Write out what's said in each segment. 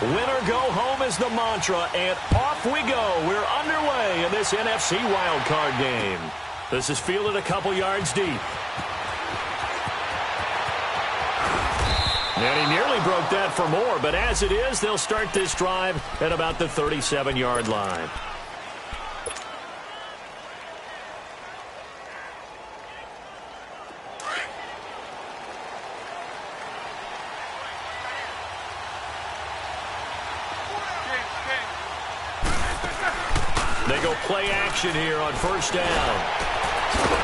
Win or go home is the mantra, and off we go. We're underway in this NFC wildcard game. This is fielded a couple yards deep. And he nearly broke that for more, but as it is, they'll start this drive at about the 37-yard line. They go play action here on first down.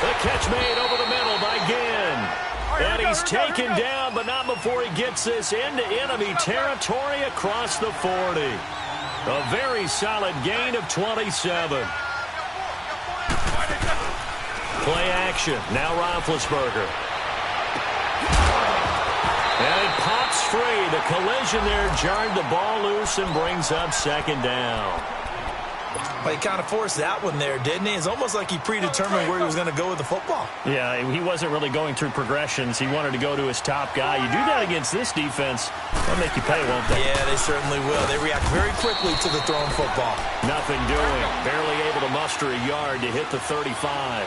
The catch made over the middle by Ginn. And he's taken down, but not before he gets this into enemy territory across the 40. A very solid gain of 27. Play action. Now Roethlisberger. And it pops free. The collision there jarred the ball loose and brings up second down. Well, he kind of forced that one there, didn't he? It's almost like he predetermined where he was going to go with the football. Yeah, he wasn't really going through progressions. He wanted to go to his top guy. You do that against this defense, they'll make you pay, won't they? Yeah, they certainly will. They react very quickly to the thrown football. Nothing doing. Barely able to muster a yard to hit the 35.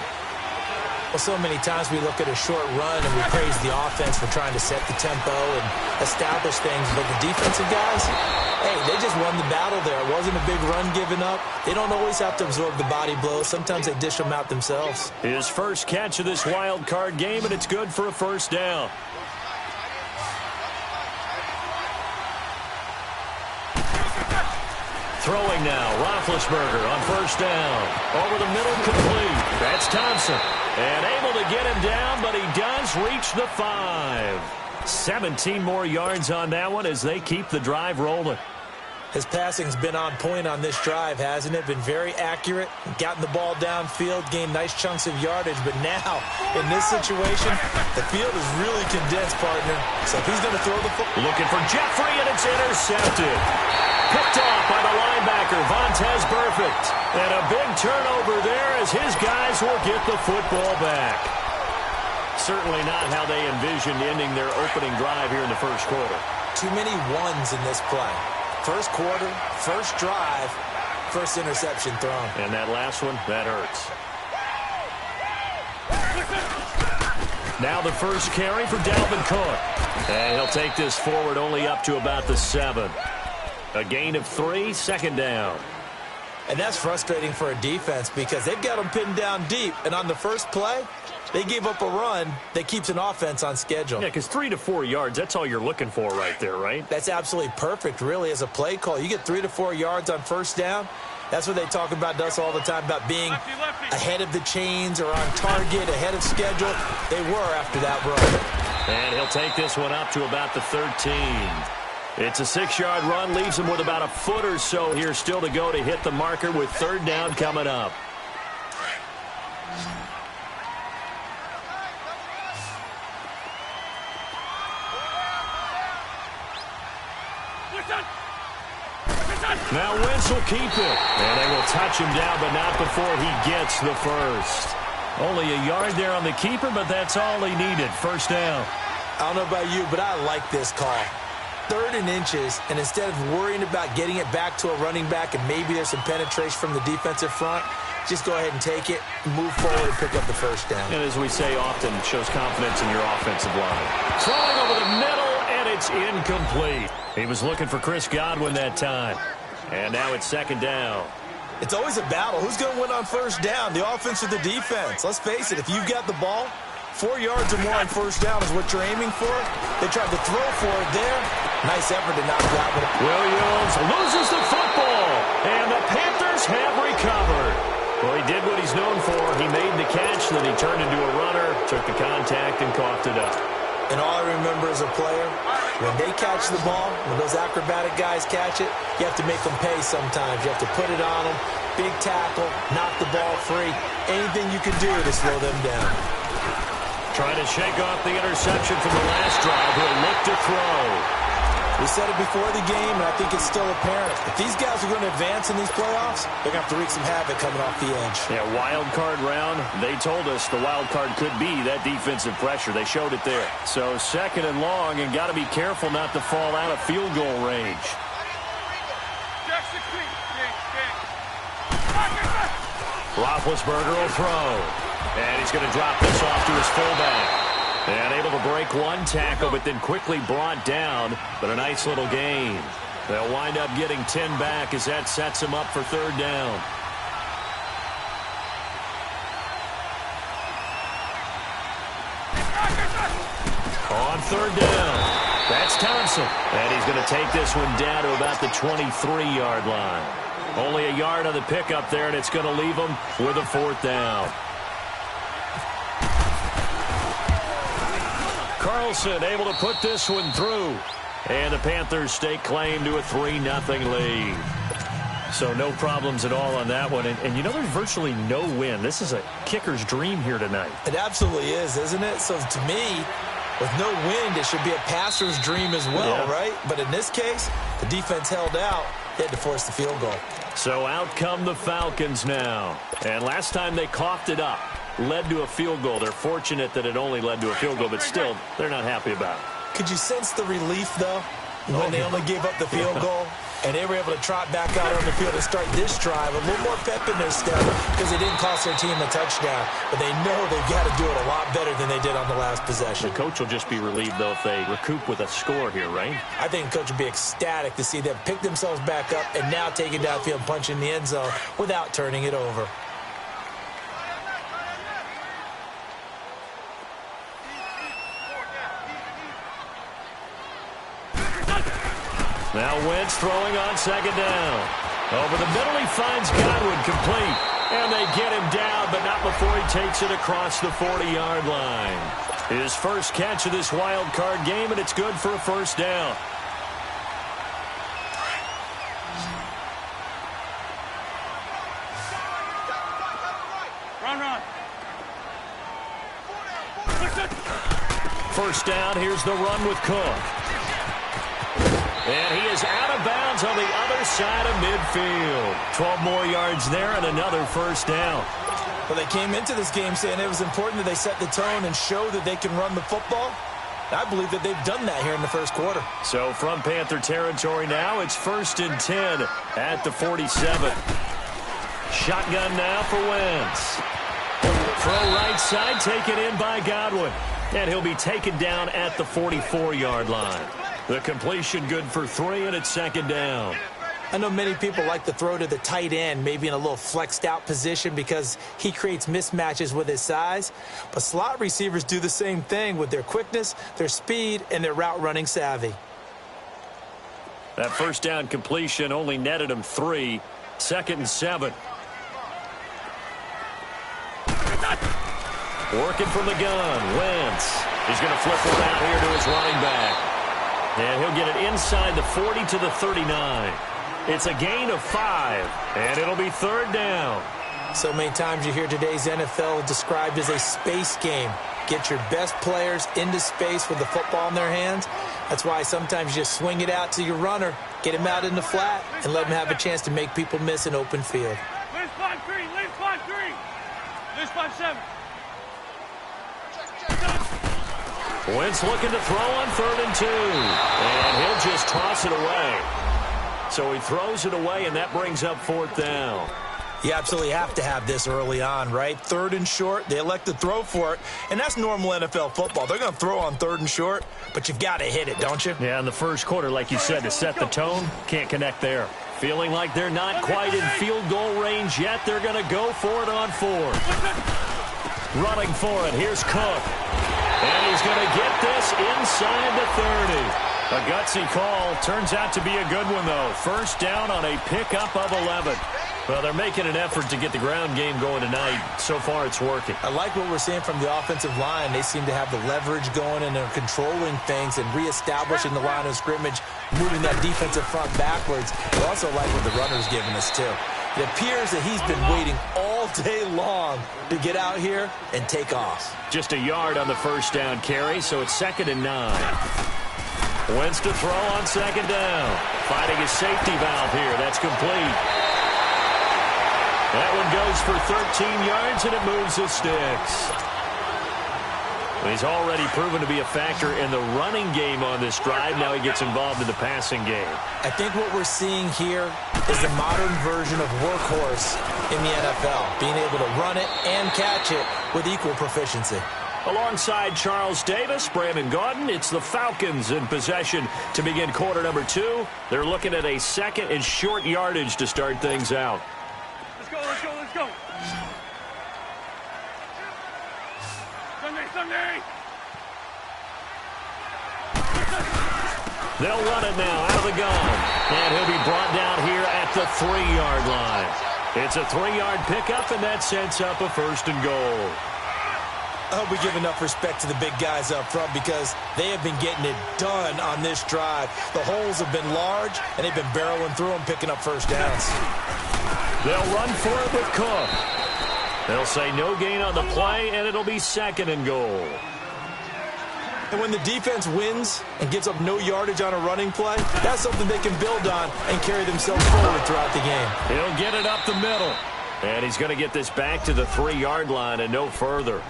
Well, so many times we look at a short run and we praise the offense for trying to set the tempo and establish things. But the defensive guys, hey, they just won the battle there. It wasn't a big run given up. They don't always have to absorb the body blows. Sometimes they dish them out themselves. His first catch of this wild card game, and it's good for a first down. Throwing now, Roethlisberger on first down. Over the middle, complete. That's Thompson. And able to get him down, but he does reach the 5. 17 more yards on that one as they keep the drive rolling. His passing's been on point on this drive, hasn't it? Been very accurate, gotten the ball downfield, gained nice chunks of yardage. But now, in this situation, the field is really condensed, partner. So if he's going to throw the football. Looking for Jeffrey, and it's intercepted. Picked off by the linebacker, Vontaze Burfict. And a big turnover there as his guys will get the football back. Certainly not how they envisioned ending their opening drive here in the first quarter. Too many ones in this play. First quarter, first drive, first interception thrown. And that last one, that hurts. Now the first carry for Dalvin Cook. And he'll take this forward only up to about the 7. A gain of 3, second down. And that's frustrating for a defense because they've got them pinned down deep. And on the first play, they gave up a run that keeps an offense on schedule. Yeah, because 3 to 4 yards, that's all you're looking for right there, right? That's absolutely perfect, really, as a play call. You get 3 to 4 yards on first down. That's what they talk about to us all the time, about being ahead of the chains or on target, ahead of schedule. They were after that run. And he'll take this one up to about the 13. It's a 6-yard run, leaves him with about a foot or so here still to go to hit the marker with third down coming up. Now Wentz will keep it. And they will touch him down, but not before he gets the first. Only a yard there on the keeper, but that's all he needed. First down. I don't know about you, but I like this call. 3rd and inches, and instead of worrying about getting it back to a running back and maybe there's some penetration from the defensive front, just go ahead and take it, move forward, and pick up the first down. And as we say often, shows confidence in your offensive line. Throwing over the middle, and it's incomplete. He was looking for Chris Godwin that time. And now it's second down. It's always a battle. Who's going to win on first down, the offense or the defense? Let's face it, if you've got the ball, 4 yards or more on first down is what you're aiming for. They tried to throw for it there. Nice effort to knock that one. Williams loses the football, and the Panthers have recovered. Well, he did what he's known for. He made the catch, then he turned into a runner, took the contact, and coughed it up. And all I remember as a player, when they catch the ball, when those acrobatic guys catch it, you have to make them pay sometimes. You have to put it on them, big tackle, knock the ball free. Anything you can do to slow them down. Trying to shake off the interception from the last drive. He'll look to throw. We said it before the game, and I think it's still apparent. If these guys are going to advance in these playoffs, they're going to have to wreak some havoc coming off the edge. Yeah, wild card round. They told us the wild card could be that defensive pressure. They showed it there. So second and long, and got to be careful not to fall out of field goal range. Roethlisberger will throw. And he's going to drop this off to his fullback. And able to break one tackle, but then quickly brought down. But a nice little gain. They'll wind up getting 10 back as that sets them up for third down. On third down, that's Thompson. And he's going to take this one down to about the 23-yard line. Only a yard on the pickup there, and it's going to leave him with a fourth down. Carlson able to put this one through. And the Panthers stake claim to a 3-0 lead. So no problems at all on that one. And you know, there's virtually no win. This is a kicker's dream here tonight. It absolutely is, isn't it? So to me, with no wind, it should be a passer's dream as well, right? But in this case, the defense held out. They had to force the field goal. So out come the Falcons now. And last time they coughed it up, led to a field goal. They're fortunate that it only led to a field goal, but still, they're not happy about it. Could you sense the relief, though, when they only gave up the field goal? And they were able to trot back out on the field to start this drive. A little more pep in their step because they didn't cost their team a touchdown. But they know they've got to do it a lot better than they did on the last possession. The coach will just be relieved, though, if they recoup with a score here, right? I think the coach will be ecstatic to see them pick themselves back up and now take it downfield, punch in the end zone without turning it over. Now Wentz throwing on second down. Over the middle, he finds Godwin complete. And they get him down, but not before he takes it across the 40-yard line. His first catch of this wild card game, and it's good for a first down. Run. First down, here's the run with Cook. And he is out of bounds on the other side of midfield. 12 more yards there and another first down. Well, they came into this game saying it was important that they set the tone and show that they can run the football. I believe that they've done that here in the first quarter. So from Panther territory now, it's 1st and 10 at the 47. Shotgun now for Wentz. Throw right side, taken in by Godwin. And he'll be taken down at the 44-yard line. The completion good for 3, and it's second down. I know many people like to throw to the tight end, maybe in a little flexed out position because he creates mismatches with his size. But slot receivers do the same thing with their quickness, their speed, and their route running savvy. That first down completion only netted him 3. 2nd and 7. Working from the gun, Wentz. He's going to flip it out here to his running back. And he'll get it inside the 40 to the 39. It's a gain of 5, and it'll be third down. So many times you hear today's NFL described as a space game. Get your best players into space with the football in their hands. That's why sometimes you just swing it out to your runner, get him out in the flat, and let him have a chance to make people miss an open field. Leave spot 3. Leave spot 7. Wentz looking to throw on 3rd and 2. And he'll just toss it away. So he throws it away, and that brings up 4th down. You absolutely have to have this early on, right? 3rd and short, they elect to throw for it, and that's normal NFL football. They're going to throw on 3rd and short, but you've got to hit it, don't you? Yeah, in the first quarter, like you said, to set the tone, can't connect there. Feeling like they're not quite in field goal range yet, they're going to go for it on 4th. Running for it, here's Cook. And he's going to get this inside the 30. A gutsy call. Turns out to be a good one, though. First down on a pickup of 11. Well, they're making an effort to get the ground game going tonight. So far, it's working. I like what we're seeing from the offensive line. They seem to have the leverage going, and they're controlling things and reestablishing the line of scrimmage, moving that defensive front backwards. I also like what the runner's giving us, too. It appears that he's been waiting all day long to get out here and take off. Just a yard on the first down carry, so it's 2nd and 9. Wentz to throw on 2nd down. Finding his safety valve here. That's complete. That one goes for 13 yards, and it moves the sticks. He's already proven to be a factor in the running game on this drive. Now he gets involved in the passing game. I think what we're seeing here is the modern version of workhorse in the NFL, being able to run it and catch it with equal proficiency. Alongside Charles Davis, Brandon Gaudin, it's the Falcons in possession to begin quarter number 2. They're looking at a second and short yardage to start things out. Let's go, let's go, let's go. Sunday. They'll run it now out of the gun. And he'll be brought down here at the 3-yard line. It's a 3-yard pickup, and that sets up a first and goal. I hope we give enough respect to the big guys up front because they have been getting it done on this drive. The holes have been large, and they've been barreling through them, picking up first downs. They'll run for it with Cook. They'll say no gain on the play, and it'll be second and goal. And when the defense wins and gives up no yardage on a running play, that's something they can build on and carry themselves forward throughout the game. He'll get it up the middle. And he's going to get this back to the 3-yard line and no further.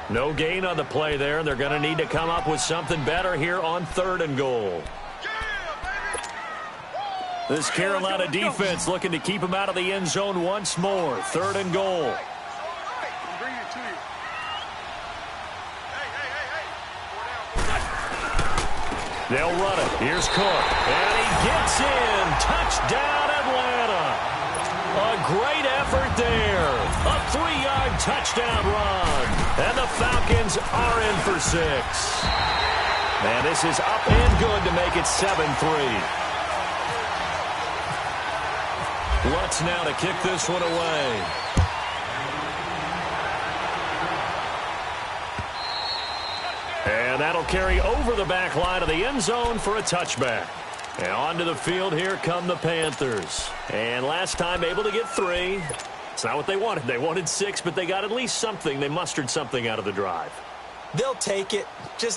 No gain on the play there, and they're going to need to come up with something better here on third and goal. This Carolina defense looking to keep him out of the end zone once more. Third and goal. They'll run it. Here's Cook. And he gets in. Touchdown, Atlanta. A great effort there. A 3-yard touchdown run. And the Falcons are in for 6. And this is up and good to make it 7-3. Lutz now to kick this one away. And that'll carry over the back line of the end zone for a touchback. And onto the field, here come the Panthers. And last time able to get 3. It's not what they wanted. They wanted 6, but they got at least something. They mustered something out of the drive. They'll take it.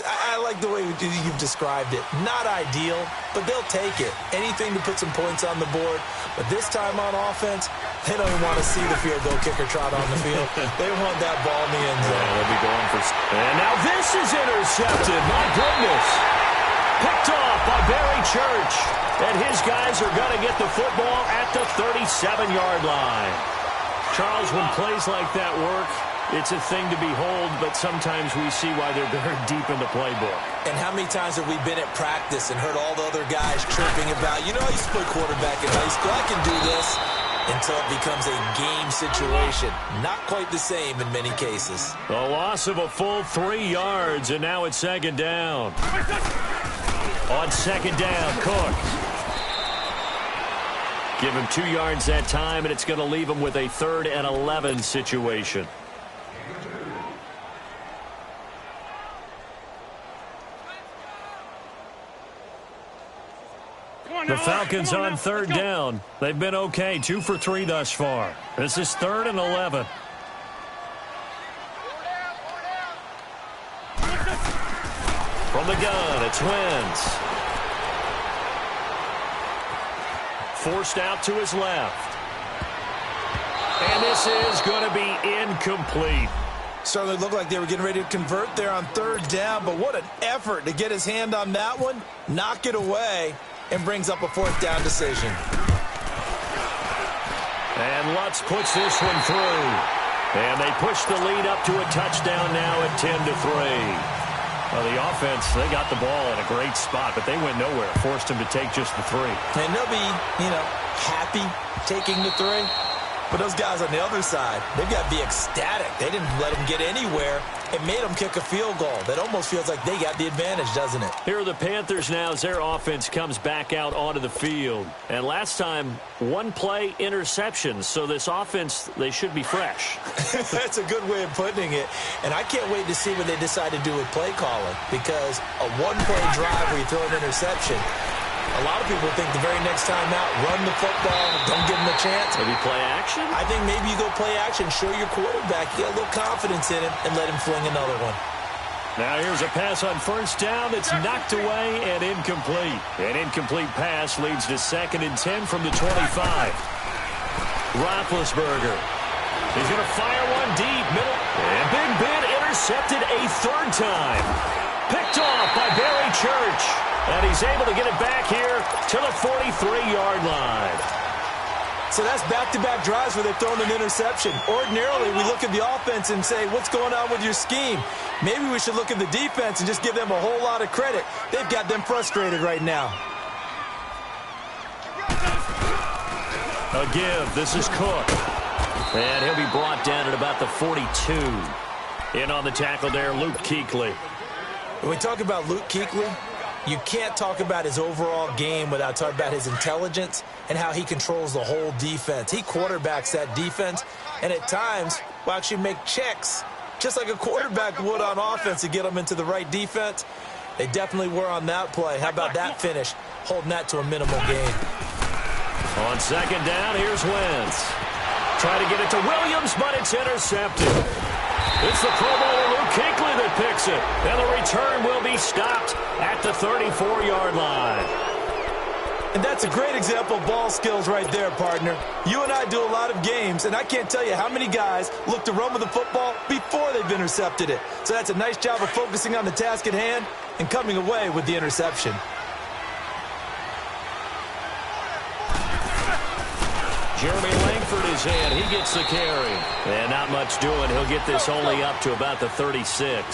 I like the way you've described it. Not ideal, but they'll take it. Anything to put some points on the board. But this time on offense, they don't even want to see the field goal kicker trot on the field. They want that ball in the end zone. Yeah, they'll be going for... And now this is intercepted. My goodness. Picked off by Barry Church. And his guys are going to get the football at the 37-yard line. Charles, when plays like that work, it's a thing to behold, but sometimes we see why they're very deep in the playbook. And how many times have we been at practice and heard all the other guys chirping about, you know, I used to play quarterback in high school, I can do this, until it becomes a game situation. Not quite the same in many cases. The loss of a full 3 yards, and now it's second down. On second down, Cook. Give him 2 yards that time, and it's going to leave him with a 3rd and 11 situation. The Falcons on 3rd down. They've been okay, 2 for 3 thus far. This is 3rd and 11. From the gun, it's Wentz. Forced out to his left. And this is going to be incomplete. Certainly looked like they were getting ready to convert there on 3rd down, but what an effort to get his hand on that one, knock it away, and brings up a 4th down decision. And Lutz puts this one through. And they push the lead up to a touchdown now at 10-3. Well, the offense, they got the ball in a great spot, but they went nowhere. Forced him to take just the 3. And they'll be, happy taking the 3. But those guys on the other side, they've got to be ecstatic. They didn't let them get anywhere and made them kick a field goal. That almost feels like they got the advantage, doesn't it? Here are the Panthers now as their offense comes back out onto the field. And last time, 1 play interceptions. So this offense, they should be fresh. That's a good way of putting it. And I can't wait to see what they decide to do with play calling. Because a 1-play drive where you throw an interception, a lot of people think the very next time out, run the football, don't give him a chance. Maybe play action? I think maybe you go play action, show your quarterback, get a little confidence in him, and let him fling another one. Now here's a pass on 1st down that's knocked away and incomplete. An incomplete pass leads to 2nd and 10 from the 25. Roethlisberger. He's going to fire one deep, middle, and Big Ben intercepted a third time. Picked off by Barry Church. And he's able to get it back here to the 43-yard line. So that's back-to-back drives where they've thrown an interception. Ordinarily, we look at the offense and say, what's going on with your scheme? Maybe we should look at the defense and just give them a whole lot of credit. They've got them frustrated right now. A give. This is Cook. And he'll be brought down at about the 42. In on the tackle there, Luke Kuechly. When we talk about Luke Kuechly, you can't talk about his overall game without talking about his intelligence and how he controls the whole defense. He quarterbacks that defense, and at times will actually make checks, just like a quarterback would on offense to get them into the right defense. They definitely were on that play. How about that finish, holding that to a minimal gain? On second down, here's Wentz. Try to get it to Williams, but it's intercepted. It's the Pro Bowler Luke Kuechly that picks it. And the return will be stopped at the 34-yard line. And that's a great example of ball skills right there, partner. You and I do a lot of games, and I can't tell you how many guys look to run with the football before they've intercepted it. So that's a nice job of focusing on the task at hand and coming away with the interception. Jeremy Langford is in. He gets the carry. And not much doing. He'll get this only up to about the 36.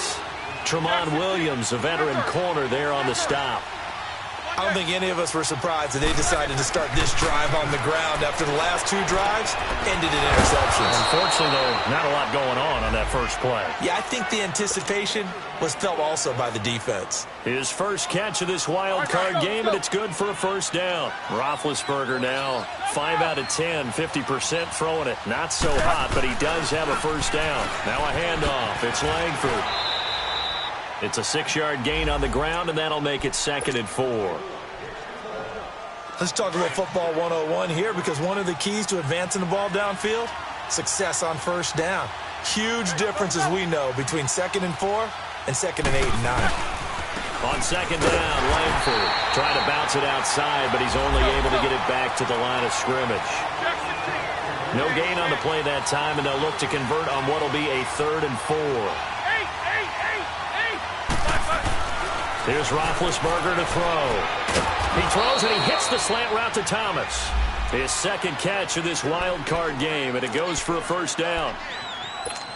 Tramon Williams, a veteran corner there on the stop. I don't think any of us were surprised that they decided to start this drive on the ground after the last two drives ended in interceptions. Unfortunately, though, not a lot going on that first play. Yeah, I think the anticipation was felt also by the defense. His first catch of this wild card game, and it's good for a first down. Roethlisberger now 5 out of 10, 50% throwing it. Not so hot, but he does have a first down. Now a handoff. It's Langford. It's a 6-yard gain on the ground, and that'll make it 2nd and 4. Let's talk about football 101 here, because one of the keys to advancing the ball downfield, success on first down. Huge difference, as we know, between 2nd and 4 and 2nd and 8 and 9. On second down, Langford trying to bounce it outside, but he's only able to get it back to the line of scrimmage. No gain on the play that time, and they'll look to convert on what will be a 3rd and 4. Here's Roethlisberger to throw. He throws and he hits the slant route to Thomas. His second catch of this wild card game, and it goes for a first down.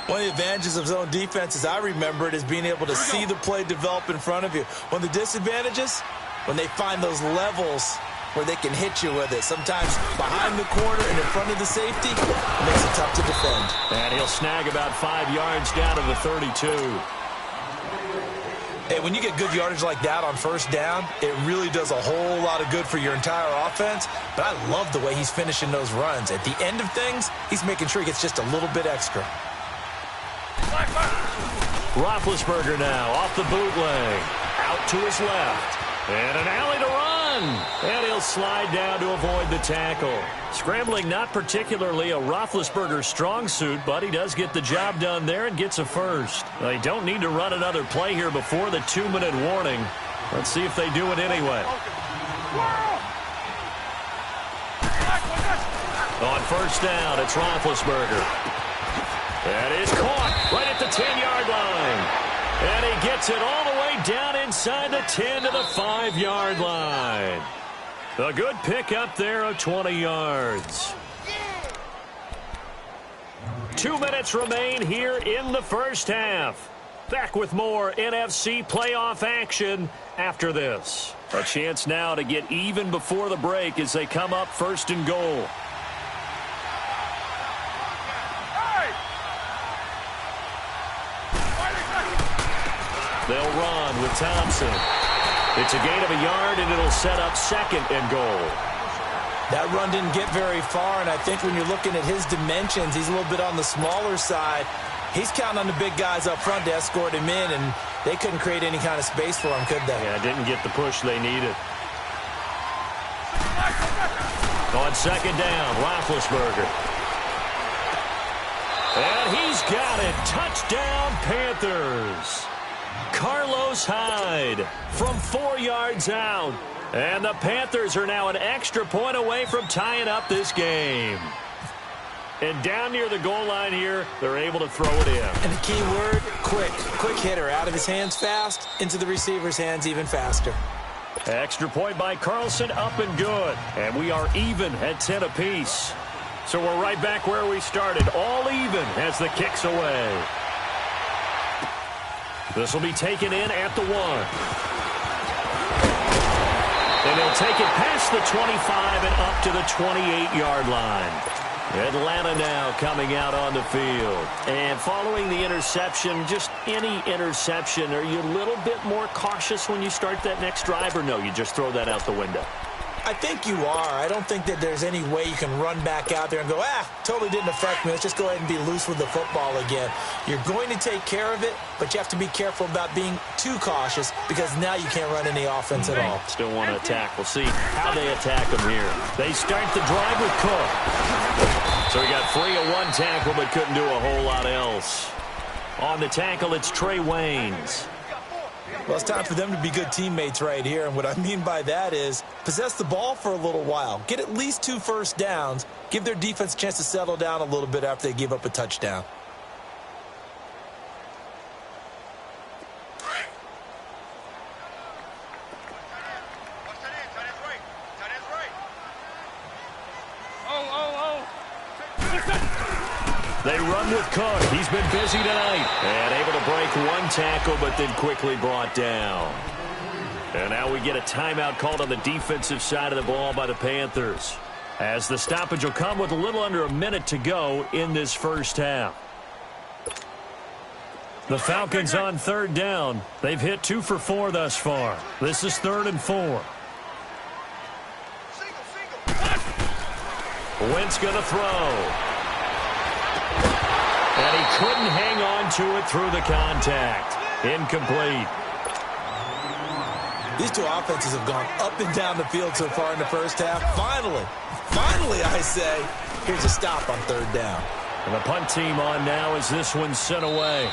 One of the advantages of zone defense, as I remember it, is being able to see the play develop in front of you. One of the disadvantages, when they find those levels where they can hit you with it. Sometimes behind the corner and in front of the safety, it makes it tough to defend. And he'll snag about 5 yards down to the 32. Hey, when you get good yardage like that on first down, it really does a whole lot of good for your entire offense. But I love the way he's finishing those runs. At the end of things, he's making sure he gets just a little bit extra. Roethlisberger now off the bootleg. Out to his left. And an alley to run. And he'll slide down to avoid the tackle. Scrambling not particularly a Roethlisberger strong suit, but he does get the job done there and gets a first. They don't need to run another play here before the 2-minute warning. Let's see if they do it anyway. On first down, it's Roethlisberger. That is caught right at the 10-yard line. And he gets it all the way down inside the 10 to the 5-yard line. A good pickup there of 20 yards. 2 minutes remain here in the first half. Back with more NFC playoff action after this. A chance now to get even before the break as they come up 1st and goal. They'll run with Thompson. It's a gain of a yard, and it'll set up 2nd and goal. That run didn't get very far, and I think when you're looking at his dimensions, he's a little bit on the smaller side. He's counting on the big guys up front to escort him in, and they couldn't create any kind of space for him, could they? Yeah, didn't get the push they needed. On second down, Roethlisberger. And he's got it. Touchdown, Panthers. Carlos Hyde from 4 yards out. And the Panthers are now an extra point away from tying up this game. And down near the goal line here, they're able to throw it in. And the key word, quick. Quick hitter. Out of his hands fast, into the receiver's hands even faster. Extra point by Carlson, up and good. And we are even at 10 apiece. So we're right back where we started, all even as the kick's away. This will be taken in at the 1. And he'll take it past the 25 and up to the 28-yard line. Atlanta now coming out on the field. And following the interception, just any interception, are you a little bit more cautious when you start that next drive, or no, you just throw that out the window? I think you are. I don't think that there's any way you can run back out there and go, totally didn't affect me. Let's just go ahead and be loose with the football again. You're going to take care of it, but you have to be careful about being too cautious because now you can't run any offense at all. Still want to attack. We'll see how they attack them here. They start the drive with Cook. So he got free of one tackle but couldn't do a whole lot else. On the tackle, it's Trey Waynes. Well, it's time for them to be good teammates right here, and what I mean by that is possess the ball for a little while, get at least 2 first downs, give their defense a chance to settle down a little bit after they give up a touchdown. They run with Cook. He's been busy tonight. And able to break one tackle, but then quickly brought down. And now we get a timeout called on the defensive side of the ball by the Panthers, as the stoppage will come with a little under a minute to go in this first half. The Falcons on 3rd down. They've hit 2 for 4 thus far. This is 3rd and 4. Wentz going to throw. And he couldn't hang on to it through the contact. Incomplete. These two offenses have gone up and down the field so far in the first half. Finally, I say, here's a stop on 3rd down. And the punt team on now as this one's sent away.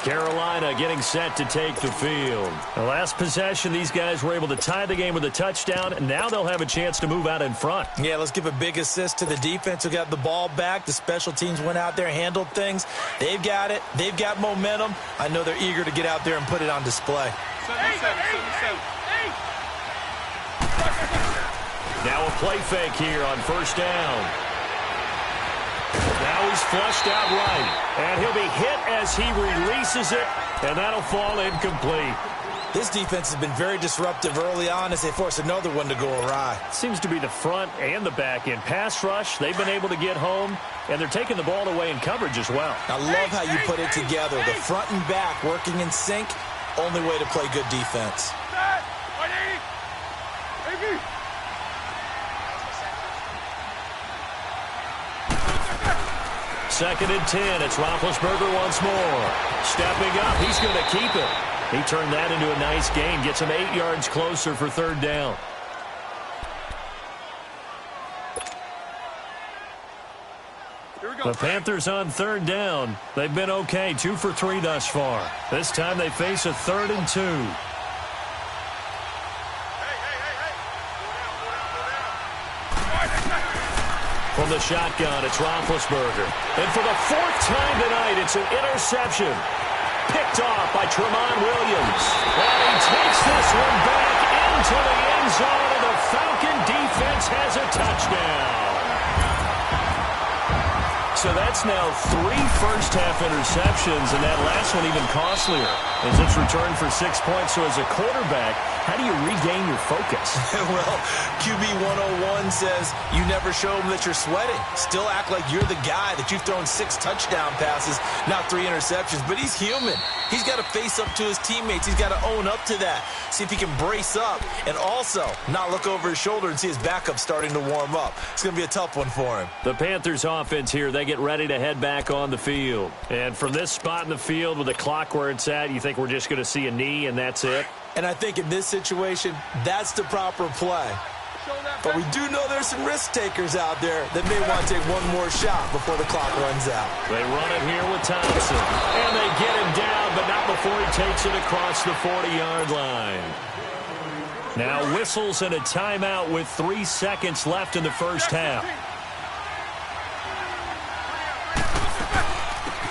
Carolina getting set to take the field. The last possession, these guys were able to tie the game with a touchdown, and now they'll have a chance to move out in front. Yeah, let's give a big assist to the defense who got the ball back. The special teams went out there, handled things. They've got it. They've got momentum. I know they're eager to get out there and put it on display. 77. Now a play fake here on 1st down. Now he's flushed out right. And he'll be hit as he releases it, and that'll fall incomplete. This defense has been very disruptive early on as they force another one to go awry. Seems to be the front and the back end. Pass rush, they've been able to get home, and they're taking the ball away in coverage as well. I love how you put it together. The front and back working in sync, only way to play good defense. Second and 10. It's Roethlisberger once more. Stepping up. He's going to keep it. He turned that into a nice gain. Gets him 8 yards closer for 3rd down. The Panthers on 3rd down. They've been okay. 2 for 3 thus far. This time they face a 3rd and 2. From the shotgun, it's Roethlisberger. And for the 4th time tonight, it's an interception. Picked off by Tramon Williams. And he takes this one back into the end zone, and the Falcon defense has a touchdown. So that's now 3 first-half interceptions, and that last one even costlier as it's returned for 6 points. So as a quarterback, how do you regain your focus? Well, QB 101 says you never show them that you're sweating. Still act like you're the guy, that you've thrown 6 touchdown passes, not 3 interceptions. But he's human. He's got to face up to his teammates. He's got to own up to that. See if he can brace up and also not look over his shoulder and see his backup starting to warm up. It's going to be a tough one for him. The Panthers offense here, they get ready to head back on the field. And from this spot in the field with the clock where it's at, you think we're just going to see a knee and that's it? And I think in this situation, that's the proper play. But we do know there's some risk takers out there that may want to take one more shot before the clock runs out. They run it here with Thompson. And they get him down, but not before he takes it across the 40-yard line. Now whistles and a timeout with 3 seconds left in the first half.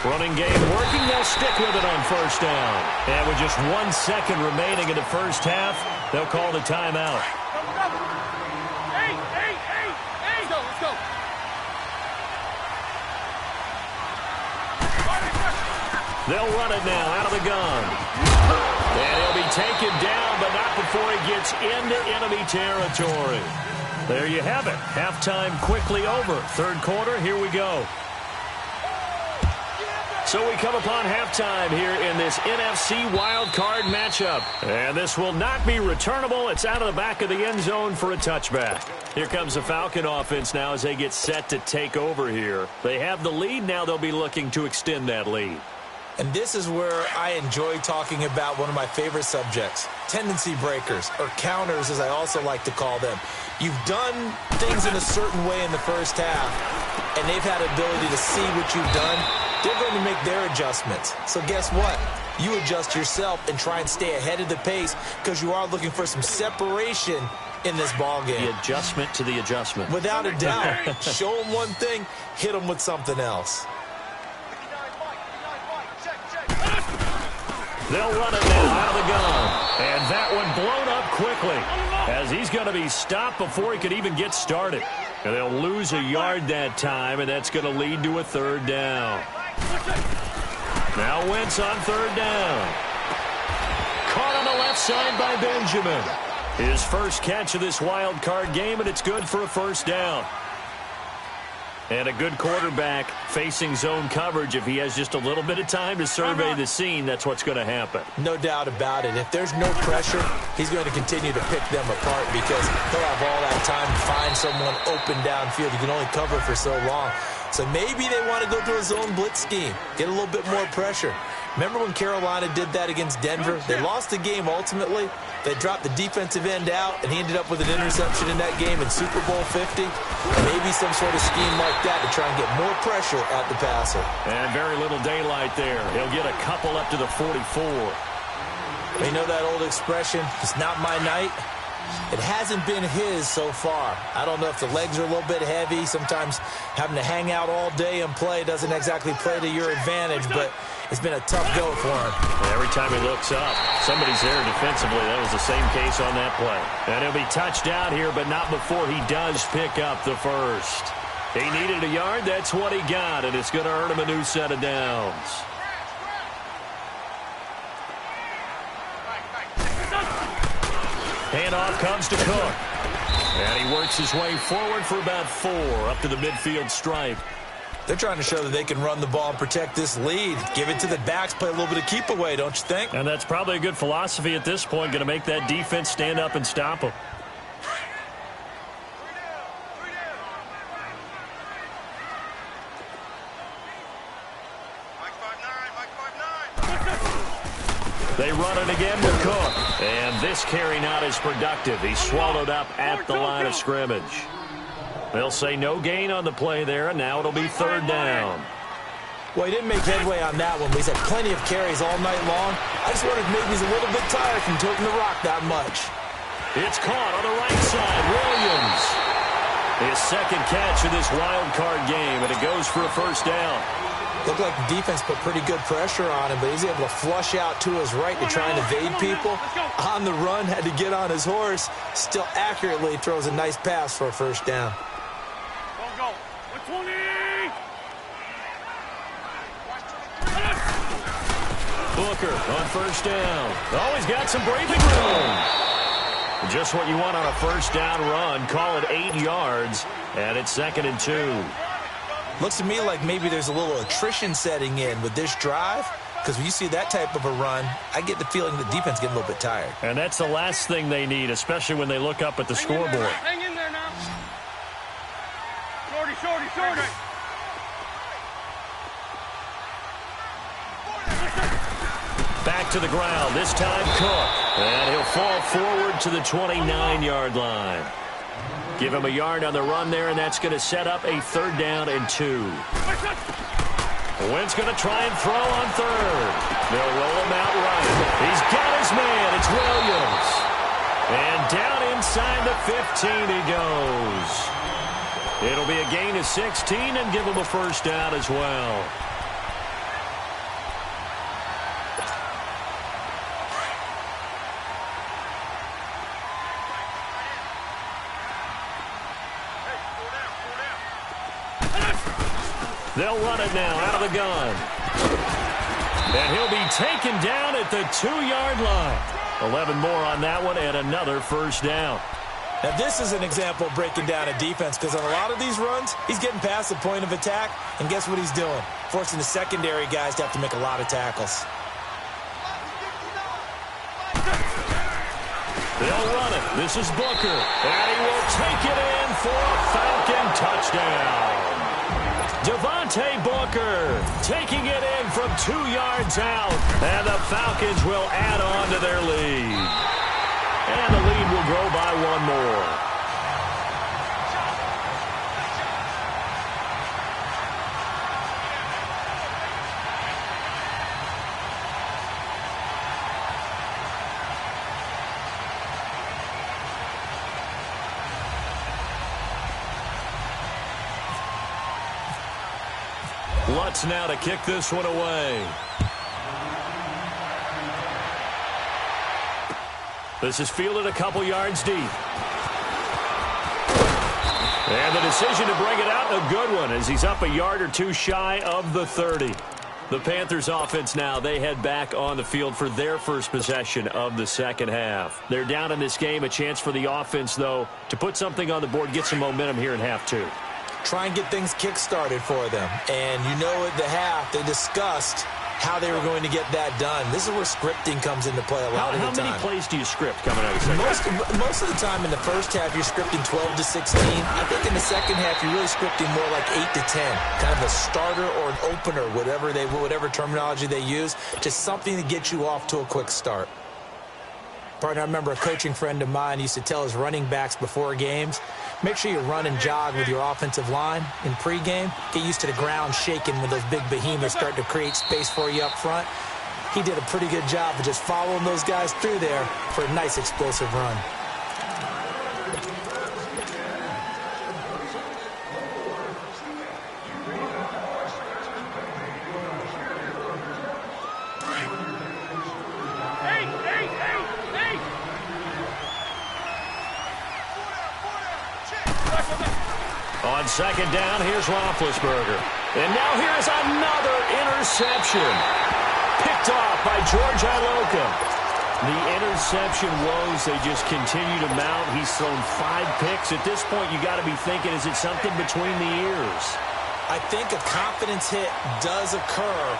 Running game working. They'll stick with it on first down. And with just 1 second remaining in the first half, they'll call the timeout. Hey, let's go. They'll run it now out of the gun. And he'll be taken down, but not before he gets into enemy territory. There you have it. Halftime quickly over. Third quarter, here we go. So we come upon halftime here in this NFC wildcard matchup. And this will not be returnable. It's out of the back of the end zone for a touchback. Here comes the Falcon offense now as they get set to take over here. They have the lead. Now they'll be looking to extend that lead. And this is where I enjoy talking about one of my favorite subjects, tendency breakers, or counters as I also like to call them. You've done things in a certain way in the first half, and they've had the ability to see what you've done. They're going to make their adjustments. So guess what? You adjust yourself and try and stay ahead of the pace because you are looking for some separation in this ball game. The adjustment to the adjustment. Without a doubt. Show them one thing, hit them with something else. They'll run it now out of the gun. And that one blown up quickly as he's going to be stopped before he could even get started. And they'll lose a yard that time, and that's going to lead to a third down. Now Wentz on third down. Caught on the left side by Benjamin. His first catch of this wild card game, and it's good for a first down. And a good quarterback facing zone coverage. If he has just a little bit of time to survey the scene, that's what's going to happen. No doubt about it. If there's no pressure, he's going to continue to pick them apart because he'll have all that time to find someone open downfield. You can only cover for so long. So maybe they want to go to a zone blitz scheme, get a little bit more pressure. Remember when Carolina did that against Denver? They lost the game ultimately. They dropped the defensive end out, and he ended up with an interception in that game in Super Bowl 50. Maybe some sort of scheme like that to try and get more pressure at the passer. And very little daylight there. He'll get a couple up to the 44. You know that old expression, it's not my night? It hasn't been his so far. I don't know if the legs are a little bit heavy. Sometimes having to hang out all day and play doesn't exactly play to your advantage, but it's been a tough go for him. Every time he looks up, somebody's there defensively. That was the same case on that play. And he'll be touched down here, but not before he does pick up the first. He needed a yard. That's what he got, and it's going to earn him a new set of downs. Handoff comes to Cook. And he works his way forward for about 4 up to the midfield stripe. They're trying to show that they can run the ball and protect this lead. Give it to the backs, play a little bit of keep away, don't you think? And that's probably a good philosophy at this point, going to make that defense stand up and stop them. They run it again with Cook. And this carry not as productive. He's swallowed up at the line of scrimmage. They'll say no gain on the play there, and now it'll be third down. Well, he didn't make headway on that one, but he's had plenty of carries all night long. I just wondered if maybe he's a little bit tired from toting the rock that much. It's caught on the right side. Williams. His second catch of this wild card game, and it goes for a first down. Looked like the defense put pretty good pressure on him, but he's able to flush out to his right to try and evade people. On the run, had to get on his horse. Still accurately throws a nice pass for a first down. Go. 20. Booker on first down. Oh, he's got some breathing room. Just what you want on a first down run. Call it 8 yards, and it's 2nd and 2. Looks to me like maybe there's a little attrition setting in with this drive, because when you see that type of a run, I get the feeling the defense getting a little bit tired. And that's the last thing they need, especially when they look up at the scoreboard. Hang in there now. Shorty. Back to the ground, this time Cook. And he'll fall forward to the 29-yard line. Give him a yard on the run there, and that's going to set up a 3rd down and 2. Wentz going to try and throw on 3rd. They'll roll him out right. He's got his man. It's Williams. And inside the 15 he goes. It'll be a gain of 16 and give him a first down as well. They'll run it now out of the gun. And he'll be taken down at the 2-yard line. 11 more on that one and another first down. Now, this is an example of breaking down a defense because on a lot of these runs, he's getting past the point of attack, and guess what he's doing? Forcing the secondary guys to have to make a lot of tackles. They'll run it. This is Booker, and he will take it in for a Falcon touchdown. Devontae Booker taking it in from 2 yards out, and the Falcons will add on to their lead. And the lead will grow by 1 more. Lutz now to kick this one away. This is fielded a couple yards deep. And the decision to bring it out, a good one, as he's up a yard or two shy of the 30. The Panthers offense now, they head back on the field for their first possession of the second half. They're down in this game, a chance for the offense, though, to put something on the board, get some momentum here in half 2. Try and get things kick-started for them. And you know at the half, they discussed how they were going to get that done. This is where scripting comes into play a lot of the time. How many plays do you script coming out of the second half? Most of the time in the first half, you're scripting 12 to 16. I think in the second half, you're really scripting more like 8 to 10. Kind of a starter or an opener, whatever terminology they use. Just something to get you off to a quick start. Partner, I remember a coaching friend of mine used to tell his running backs before games, make sure you run and jog with your offensive line in pregame. Get used to the ground shaking when those big behemoths start to create space for you up front. He did a pretty good job of just following those guys through there for a nice explosive run. On second down, here's Roethlisberger. And now here's another interception. Picked off by George Iloka. The interception woes, they just continue to mount. He's thrown 5 picks. At this point, you got to be thinking, is it something between the ears? I think a confidence hit does occur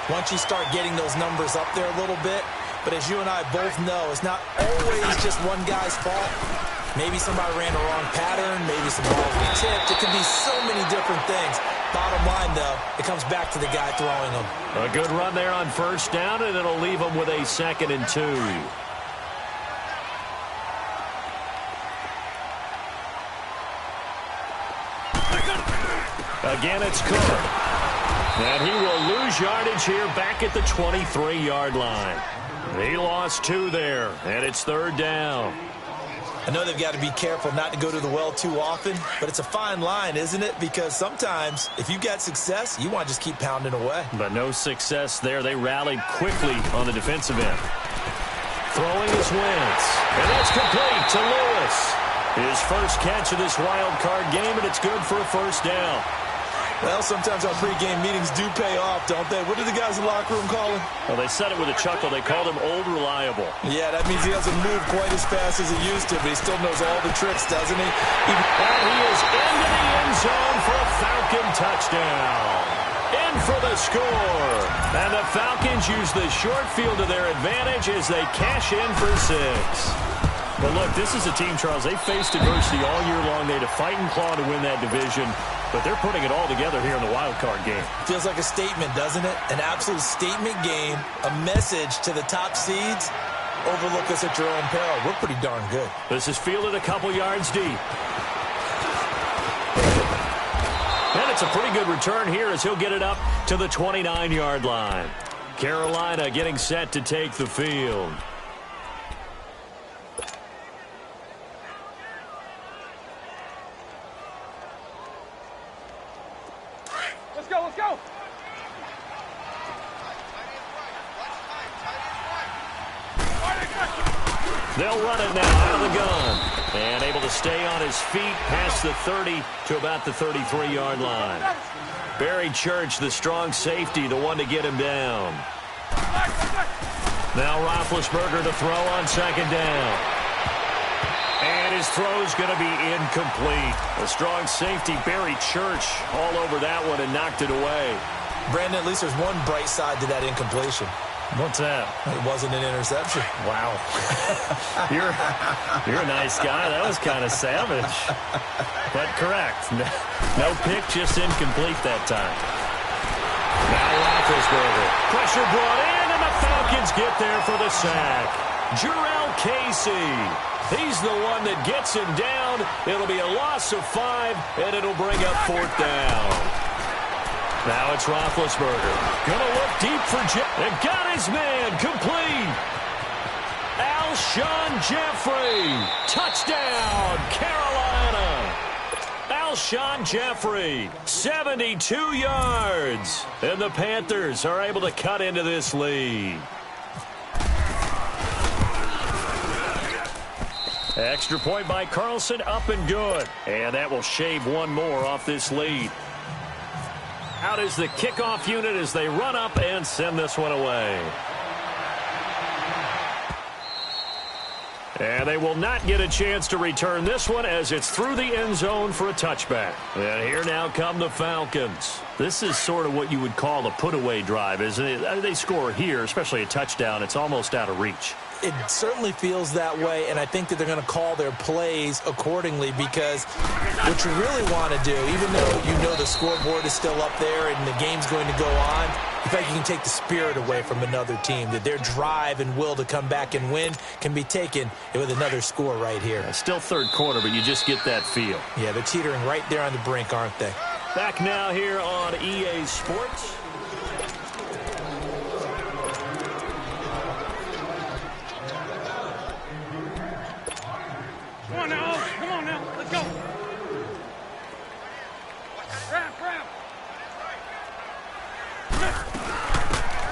once you start getting those numbers up there a little bit. But as you and I both know, it's not always just one guy's fault. Maybe somebody ran the wrong pattern. Maybe some balls were tipped. It could be so many different things. Bottom line, though, it comes back to the guy throwing them. A good run there on first down, and it'll leave them with a 2nd and 2. Again, it's Cook. And he will lose yardage here back at the 23-yard line. He lost 2 there, and it's 3rd down. I know they've got to be careful not to go to the well too often, but it's a fine line, isn't it? Because sometimes, if you've got success, you want to just keep pounding away. But no success there. They rallied quickly on the defensive end. Throwing is Wentz. And that's complete to Lewis. His first catch of this wild card game, and it's good for a first down. Well, sometimes our pregame meetings do pay off, don't they? What do the guys in the locker room call him? Well, they said it with a chuckle. They called him Old Reliable. Yeah, that means he doesn't move quite as fast as he used to, but he still knows all the tricks, doesn't he? And he is into the end zone for a Falcon touchdown. In for the score. And the Falcons use the short field to their advantage as they cash in for 6. But look, this is a team, Charles, they faced adversity all year long. They had to fight and claw to win that division. But they're putting it all together here in the wild card game. Feels like a statement, doesn't it? An absolute statement game, a message to the top seeds. Overlook us at your own peril. We're pretty darn good. This is fielded a couple yards deep. And it's a pretty good return here as he'll get it up to the 29-yard line. Carolina getting set to take the field. They'll run it now out of the gun. And able to stay on his feet past the 30 to about the 33-yard line. Barry Church, the strong safety, the one to get him down. Now Roethlisberger to throw on second down. And his throw's going to be incomplete. A strong safety, Barry Church, all over that one and knocked it away. Brandon, at least there's one bright side to that incompletion. What's that? It wasn't an interception. Wow. You're a nice guy. That was kind of savage. But correct. No pick, just incomplete that time. Now Roethlisberger. Pressure brought in, and the Falcons get there for the sack. Jurrell Casey. He's the one that gets him down. It'll be a loss of 5, and it'll bring up 4th down. Now it's Roethlisberger. Gonna look deep for Jeff. And got his man. Complete. Alshon Jeffrey. Touchdown, Carolina. Alshon Jeffrey, 72 yards. And the Panthers are able to cut into this lead. Extra point by Carlson, up and good. And that will shave one more off this lead. Out is the kickoff unit as they run up and send this one away. And they will not get a chance to return this one as it's through the end zone for a touchback. And here now come the Falcons. This is sort of what you would call a put-away drive, isn't it? They score here, especially a touchdown. It's almost out of reach. It certainly feels that way, and I think that they're going to call their plays accordingly because what you really want to do, even though you know the scoreboard is still up there and the game's going to go on, in fact, you can take the spirit away from another team, that their drive and will to come back and win can be taken with another score right here. It's still third quarter, but you just get that feel. Yeah, they're teetering right there on the brink, aren't they? Back now here on EA Sports. Come on now, come on now, let's go. Grab.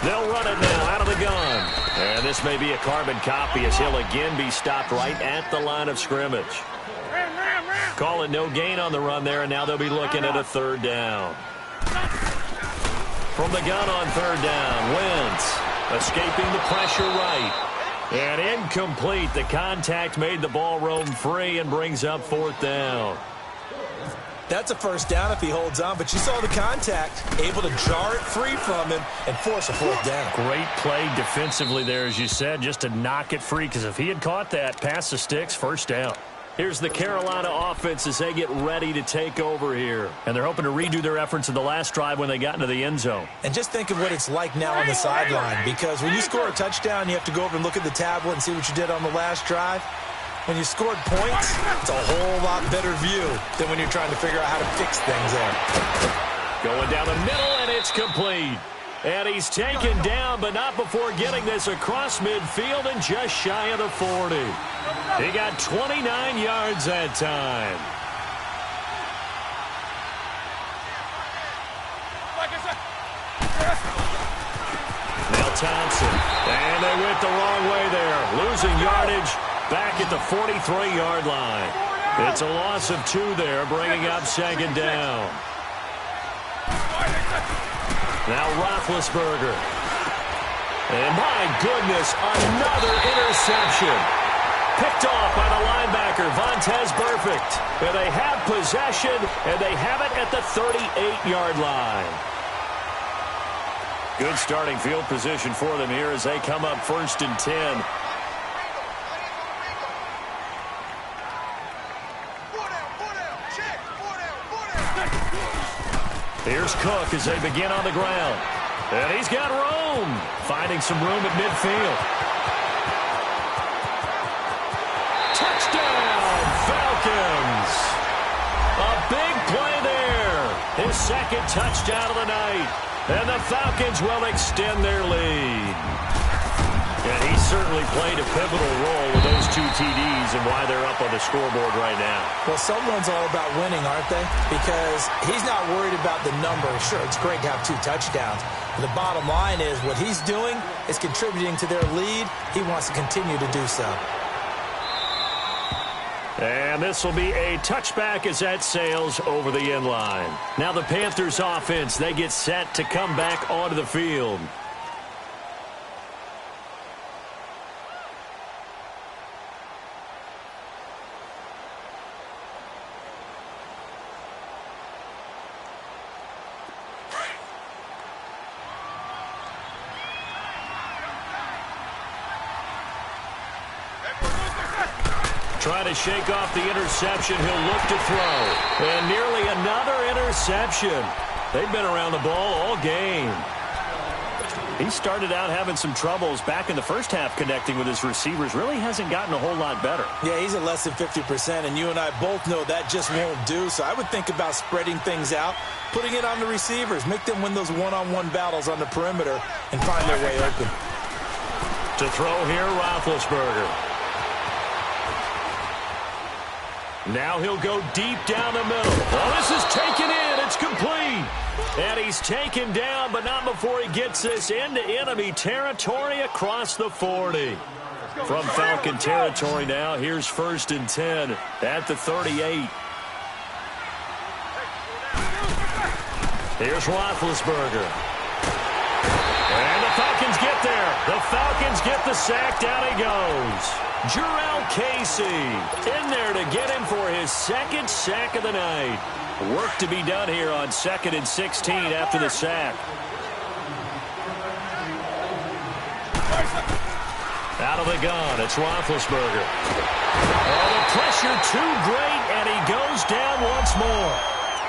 They'll run it now out of the gun. And this may be a carbon copy as he'll again be stopped right at the line of scrimmage. Ram. Calling no gain on the run there, and now they'll be looking at a 3rd down. From the gun on 3rd down, Wentz escaping the pressure right. And incomplete. The contact made the ball roam free and brings up 4th down. That's a 1st down if he holds on, but you saw the contact, able to jar it free from him and force a 4th down. Great play defensively there, as you said, just to knock it free, because if he had caught that, pass the sticks, 1st down. Here's the Carolina offense as they get ready to take over here. And they're hoping to redo their efforts in the last drive when they got into the end zone. And just think of what it's like now on the sideline, because when you score a touchdown, you have to go over and look at the tablet and see what you did on the last drive. When you scored points, it's a whole lot better view than when you're trying to figure out how to fix things there. Going down the middle, and it's complete. And he's taken down, but not before getting this across midfield and just shy of the 40. He got 29 yards that time. Now Thompson. And they went the wrong way there. Losing yardage back at the 43-yard line. It's a loss of 2 there, bringing up 2nd down. Now Roethlisberger. And my goodness, another interception. Picked off by the linebacker, Vontaze Burfict. And they have possession, and they have it at the 38-yard line. Good starting field position for them here as they come up 1st and 10. Here's Cook as they begin on the ground. And he's got room. Finding some room at midfield. Touchdown, Falcons. A big play there. His 2nd touchdown of the night. And the Falcons will extend their lead. And he certainly played a pivotal role with those 2 TDs and why they're up on the scoreboard right now. Well, someone's all about winning, aren't they? Because he's not worried about the number. Sure, it's great to have 2 touchdowns. But the bottom line is what he's doing is contributing to their lead. He wants to continue to do so. And this will be a touchback as that sails over the end line. Now the Panthers offense, they get set to come back onto the field. Trying to shake off the interception. He'll look to throw. And nearly another interception. They've been around the ball all game. He started out having some troubles back in the first half connecting with his receivers. Really hasn't gotten a whole lot better. Yeah, he's at less than 50%, and you and I both know that just won't do. So I would think about spreading things out, putting it on the receivers, make them win those one-on-one battles on the perimeter, and find their way open. To throw here, Roethlisberger. Now he'll go deep down the middle. Oh, this is taken in. It's complete. And he's taken down, but not before he gets this into enemy territory across the 40. From Falcon territory now, here's 1st and 10 at the 38. Here's Roethlisberger. And the Falcons get there. The Falcons get the sack. Down he goes. Jarrell Casey in there to get him for his 2nd sack of the night. Work to be done here on 2nd and 16 after the sack. Out of the gun, it's Roethlisberger. Oh, the pressure too great, and he goes down once more.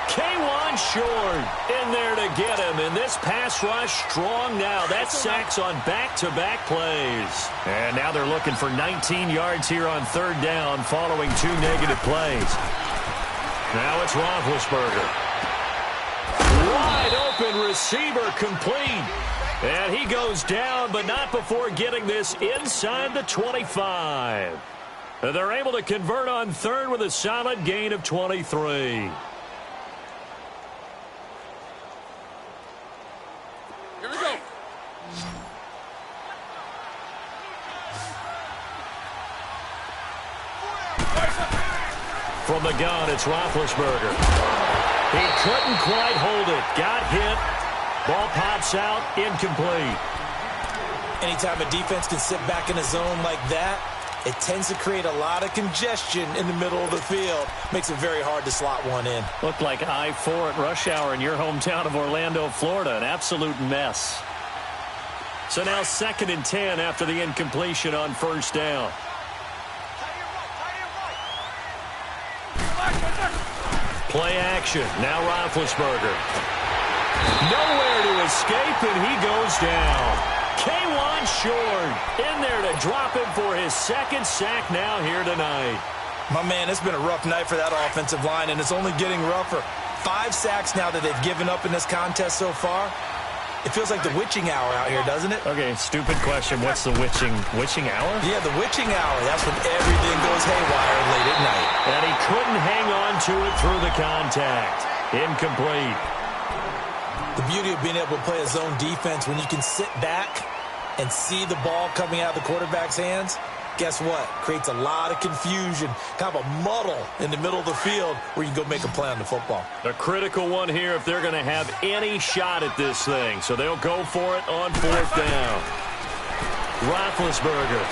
K1 Short in there to get him, and this pass rush strong now. That sack's on back-to-back plays. And now they're looking for 19 yards here on 3rd down following 2 negative plays. Now it's Roethlisberger. Wide open receiver complete. And he goes down, but not before getting this inside the 25. And they're able to convert on 3rd with a solid gain of 23. From the gun, it's Roethlisberger. He couldn't quite hold it. Got hit. Ball pops out. Incomplete. Anytime a defense can sit back in a zone like that, it tends to create a lot of congestion in the middle of the field. Makes it very hard to slot one in. Looked like I-4 at rush hour in your hometown of Orlando, Florida. An absolute mess. So now 2nd and 10 after the incompletion on 1st down. Play action. Now Roethlisberger. Nowhere to escape, and he goes down. K1 Short in there to drop him for his 2nd sack now here tonight. My man, it's been a rough night for that offensive line, and it's only getting rougher. 5 sacks now that they've given up in this contest so far. It feels like the witching hour out here, doesn't it? Okay, stupid question. What's the witching hour? Yeah, the witching hour. That's when everything goes haywire late at night. And he couldn't hang on to it through the contact. Incomplete. The beauty of being able to play a zone defense when you can sit back and see the ball coming out of the quarterback's hands, guess what? Creates a lot of confusion, kind of a muddle in the middle of the field where you can go make a play on the football. A critical one here if they're going to have any shot at this thing. So they'll go for it on 4th down. Roethlisberger.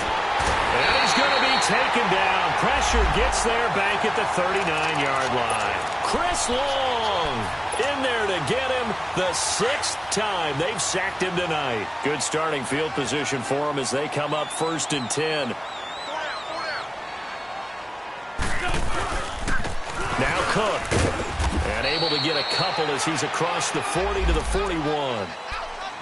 And he's going to be taken down. Pressure gets there back at the 39-yard line. Chris Long in there to get him the 6th time they've sacked him tonight. Good starting field position for him as they come up 1st and 10. Now Cook. And able to get a couple as he's across the 40 to the 41.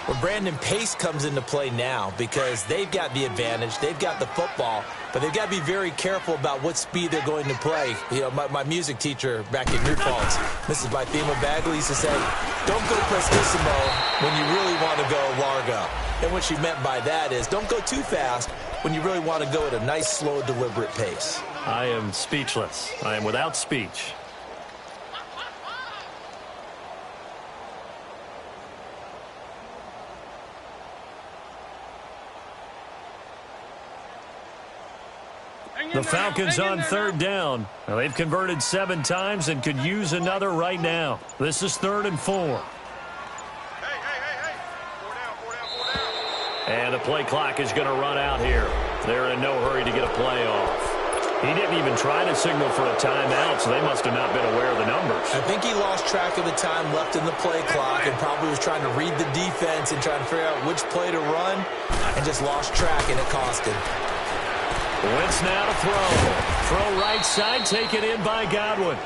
Well, Brandon, pace comes into play now because they've got the advantage. They've got the football, but they've got to be very careful about what speed they're going to play. You know, my music teacher back in New Falls, Mrs. Bythema Bagley, used to say, don't go prestissimo when you really want to go largo. And what she meant by that is don't go too fast when you really want to go at a nice, slow, deliberate pace. I am speechless. I am without speech. Hang The Falcons on third down. Now, they've converted 7 times and could use another right now. This is 3rd and 4. Hey. 4 down. And the play clock is going to run out here. They're in no hurry to get a play off. He didn't even try to signal for a timeout, so they must have not been aware of the numbers. I think he lost track of the time left in the play clock and probably was trying to read the defense and trying to figure out which play to run and just lost track, and it cost him. Wentz now to throw. Throw right side, taken in by Godwin.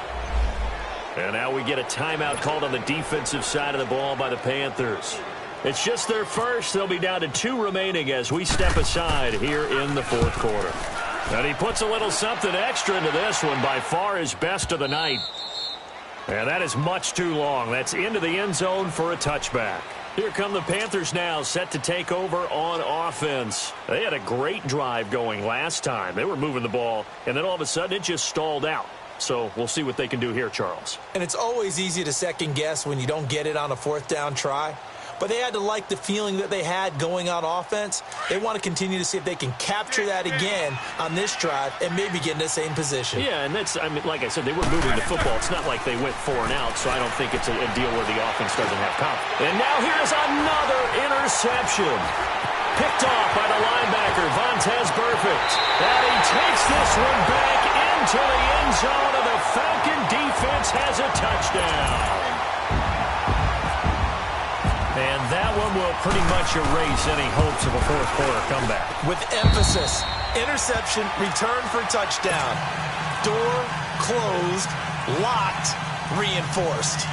And now we get a timeout called on the defensive side of the ball by the Panthers. It's just their first. They'll be down to 2 remaining as we step aside here in the 4th quarter. And he puts a little something extra into this one, by far his best of the night. And that is much too long. That's into the end zone for a touchback. Here come the Panthers now, set to take over on offense. They had a great drive going last time. They were moving the ball, and then all of a sudden it just stalled out. So we'll see what they can do here, Charles. And it's always easy to second guess when you don't get it on a 4th down try. But they had to like the feeling that they had going on offense. They want to continue to see if they can capture that again on this drive and maybe get in the same position. Yeah, and that's, I mean, like I said, they were moving the football. It's not like they went 4 and out, so I don't think it's a deal where the offense doesn't have confidence. And now here's another interception. Picked off by the linebacker, Vontaze Burfict. And he takes this one back into the end zone, and the Falcon defense has a touchdown. And that one will pretty much erase any hopes of a 4th quarter comeback. With emphasis, interception, return for touchdown. Door closed, locked, reinforced.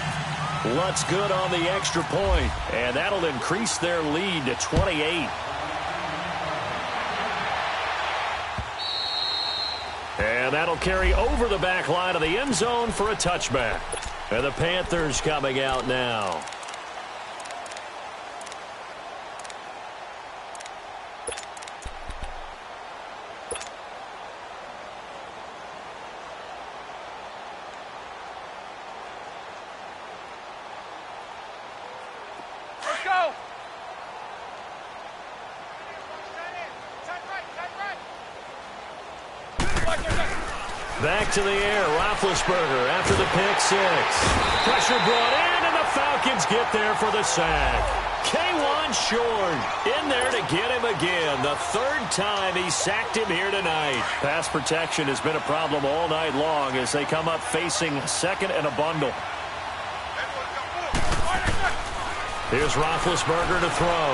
Lutz good on the extra point, and that'll increase their lead to 28. And that'll carry over the back line of the end zone for a touchback. And the Panthers coming out now. Back to the air, Roethlisberger after the pick 6. Pressure brought in, and the Falcons get there for the sack. K'Wan Short in there to get him again. The 3rd time he sacked him here tonight. Pass protection has been a problem all night long as they come up facing 2nd and a bundle. Here's Roethlisberger to throw.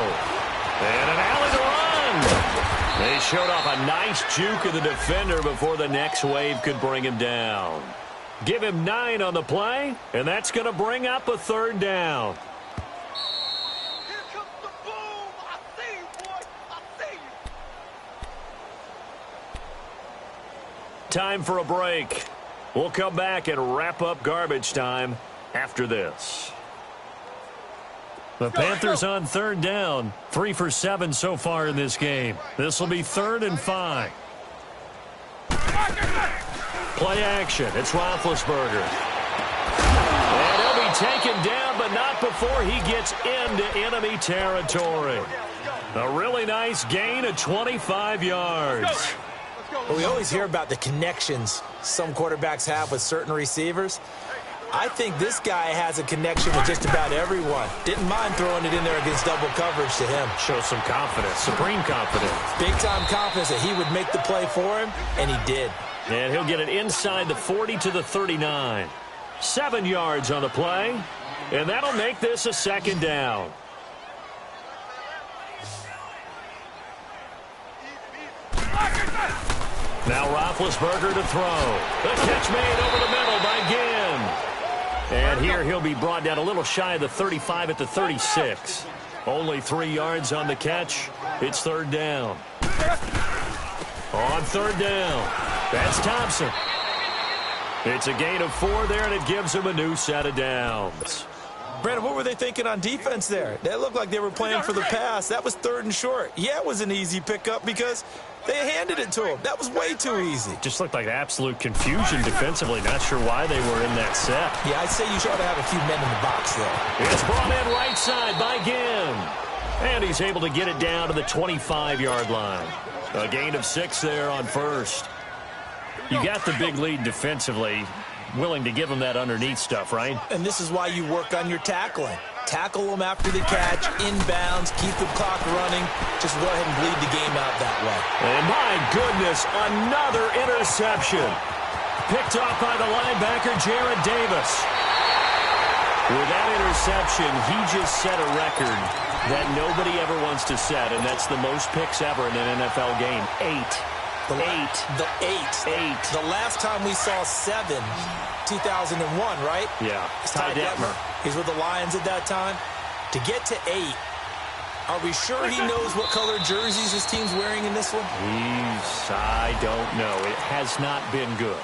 And an alley to run. They showed off a nice juke of the defender before the next wave could bring him down. Give him 9 on the play, and that's going to bring up a 3rd down. Here comes the boom. I see you, boy. I see you. Time for a break. We'll come back and wrap up garbage time after this. The Panthers on 3rd down. 3 for 7 so far in this game. This will be 3rd and 5. Play action. It's Roethlisberger. And he'll be taken down, but not before he gets into enemy territory. A really nice gain of 25 yards. Well, we always hear about the connections some quarterbacks have with certain receivers. I think this guy has a connection with just about everyone. Didn't mind throwing it in there against double coverage to him. Shows some confidence, supreme confidence. Big-time confidence that he would make the play for him, and he did. And he'll get it inside the 40 to the 39. 7 yards on the play, and that'll make this a 2nd down. Now Roethlisberger to throw. The catch made over the middle by Ginn. And here he'll be brought down a little shy of the 35 at the 36. Only 3 yards on the catch. It's 3rd down. On 3rd down, that's Thompson. It's a gain of 4 there, and it gives him a new set of downs. Brandon, what were they thinking on defense there? They looked like they were playing for the pass. That was 3rd and short. Yeah, it was an easy pickup because they handed it to him. That was way too easy. Just looked like absolute confusion defensively. Not sure why they were in that set. Yeah, I'd say you should have a few men in the box there. It's brought in right side by Ginn. And he's able to get it down to the 25-yard line. A gain of 6 there on 1st. You got the big lead defensively, willing to give them that underneath stuff, right? And this is why you work on your tackling. Tackle them after the catch, inbounds, keep the clock running. Just go ahead and bleed the game out that way. And my goodness, another interception. Picked off by the linebacker, Jared Davis. With that interception, he just set a record that nobody ever wants to set, and that's the most picks ever in an NFL game. 8. The last time we saw 7, 2001, right? Yeah. It's Ty Detmer. He's with the Lions at that time. To get to 8, are we sure he knows what color jerseys his team's wearing in this one? I don't know. It has not been good.